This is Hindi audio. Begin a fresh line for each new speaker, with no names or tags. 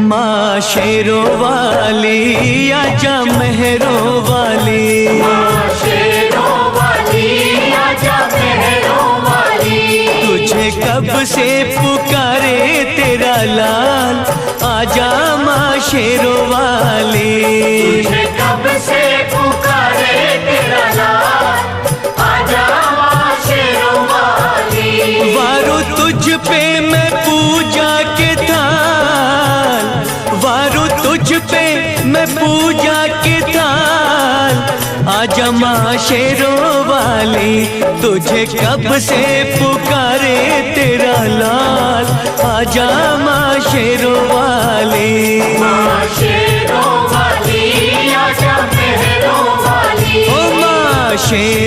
माँ शेरों वाली आजा मेहरों वाली,
माँ शेरों वाली आजा मेहरों वाली।
तुझे कब से पुकारे तेरा लाल, आजा माँ शेरों वाली।
तुझे कब से पुकारे तेरा लाल, आजा माँ शेरों वाली।
वारो तुझ पे मैं पूजा के थाल, वारो तुझ पे मैं पूजा के थाल, आजा माँ शेरों वाली। तुझे कब से पुकारे तेरा लाल, आजा माँ शेरों वाली।
माँ शेरों वाली आजा मेहरों वाली।
ओ माँ शेरों